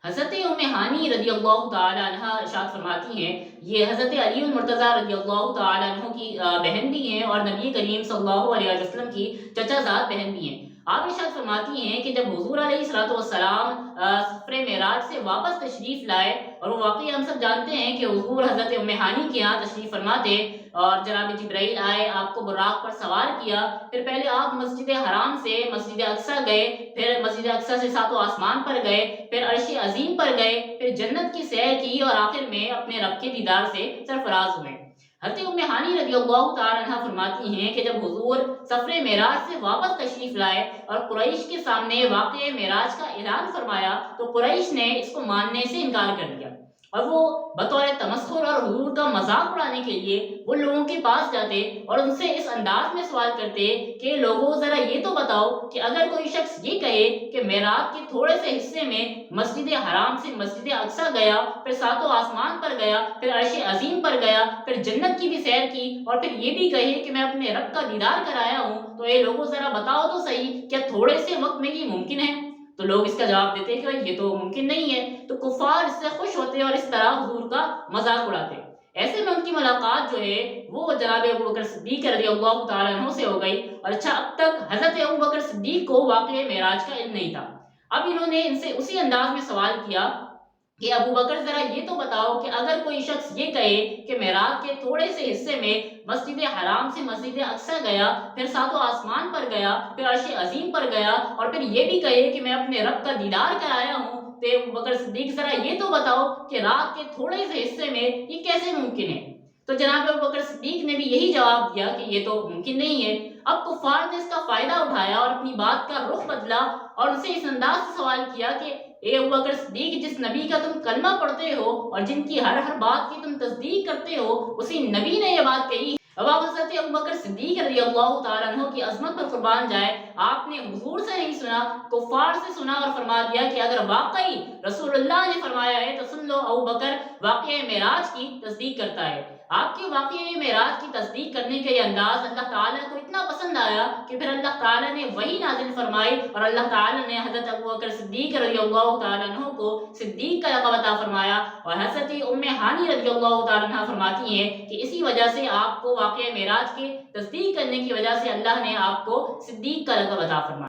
حضرت ام ہانی رضی اللہ تعالی عنہ ارشاد فرماتی ہیں، یہ حضرت علی المرتضیٰ رضی اللہ تعالی عنہ کی بہن بھی ہیں اور نبی کریم صلی اللہ علیہ وسلم کی چچا زاد بہن بھی ہیں۔ آپ ارشاد فرماتی ہیں کہ جب حضور علیہ الصلوۃ والسلام سفر معراج سے واپس تشریف لائے، اور وہ واقعی ہم سب جانتے ہیں کہ حضور حضرت ام ہانی کے یہاں تشریف فرما تھے، اور جناب جبرائیل آئے، آپ کو براق پر سوار کیا، پھر پہلے آپ مسجد حرام سے مسجد اقصیٰ گئے، پھر مسجد اقصیٰ سے ساتوں آسمان پر گئے، پھر عرش عظیم پر گئے، پھر جنت کی سیر کی، اور آخر میں اپنے رب کے دیدار سے سرفراز ہوئے۔ حضرت ام ہانی رضی اللہ تعالی عنہ فرماتی ہیں کہ جب حضور سفر معراج سے واپس تشریف لائے اور قریش کے سامنے واقعہ معراج کا اعلان فرمایا، تو قریش نے اس کو ماننے سے انکار کر دیا، اور وہ بطور تمسخر اور حضور کا مذاق اڑانے کے لیے وہ لوگوں کے پاس جاتے اور ان سے اس انداز میں سوال کرتے کہ لوگوں ذرا یہ تو بتاؤ کہ اگر کوئی شخص یہ کہے کہ معراج کے تھوڑے سے حصے میں مسجد حرام سے مسجد اقصیٰ گیا، پھر ساتوں آسمان پر گیا، پھر عرش عظیم پر گیا، پھر جنت کی بھی سیر کی، اور پھر یہ بھی کہے کہ میں اپنے رب کا دیدار کرایا ہوں، تو اے لوگوں ذرا بتاؤ تو صحیح، کیا تھوڑے سے وقت میں یہ ممکن ہے؟ تو لوگ اس کا جواب دیتے کہ بھائی یہ تو ممکن نہیں ہے، تو کفار اس سے خوش ہوتے اور اس طرح حضور کا مذاق اڑاتے۔ ایسے میں ان کی ملاقات جو ہے وہ جناب ابو بکر صدیق رضی اللہ تعالیٰ عنہ سے ہو گئی، اور اچھا اب تک حضرت ابو بکر صدیق کو واقعہ معراج کا علم نہیں تھا۔ اب انہوں نے ان سے اسی انداز میں سوال کیا کہ ابو بکر ذرا یہ تو بتاؤ کہ اگر کوئی شخص یہ کہے کہ معراج کے تھوڑے سے حصے میں مسجد حرام سے مسجد اقصیٰ گیا، پھر ساتوں آسمان پر گیا، پھر عرش عظیم پر گیا، اور پھر یہ بھی کہے کہ میں اپنے رب کا دیدار کرایا ہوں، تو ابو بکر صدیق ذرا یہ تو بتاؤ کہ رات کے تھوڑے سے حصے میں یہ کیسے ممکن ہے؟ تو جناب ابو بکر صدیق نے بھی یہی جواب دیا کہ یہ تو ممکن نہیں ہے۔ اب کفار نے اس کا فائدہ اٹھایا اور اپنی بات کا رخ بدلا، اور ان سے اس انداز سے سوال کیا کہ اے ابو بکر صدیق، جس نبی کا تم کلمہ پڑھتے ہو اور جن کی ہر بات کی تم تصدیق کرتے ہو، اسی نبی نے یہ بات کہی۔ اب آپ حضرت ابو بکر صدیق رضی اللہ تعالیٰ عنہ کی عظمت پر قربان جائے، آپ نے حضور سے نہیں سنا، کفار سے سنا، اور فرما دیا کہ اگر واقعی رسول اللہ نے فرمایا ہے تو سن لو، ابو بکر واقعہ معراج کی تصدیق کرتا ہے۔ آپ کے واقعہ معراج کی تصدیق کرنے کا یہ انداز اللہ تعالیٰ کو اتنا پسند آیا کہ پھر اللہ تعالیٰ نے وحی نازل فرمائی، اور اللہ تعالیٰ نے حضرت ابو بکر صدیق رضی اللہ تعالیٰ عنہ کو صدیق کا لقب عطا فرمایا، اور حضرت ام ہانی رضی اللہ تعالیٰ عنہ فرماتی ہیں کہ اسی وجہ سے آپ کو واقعہ معراج کی تصدیق کرنے کی وجہ سے اللہ نے آپ کو صدیق کا لقب عطا فرمایا۔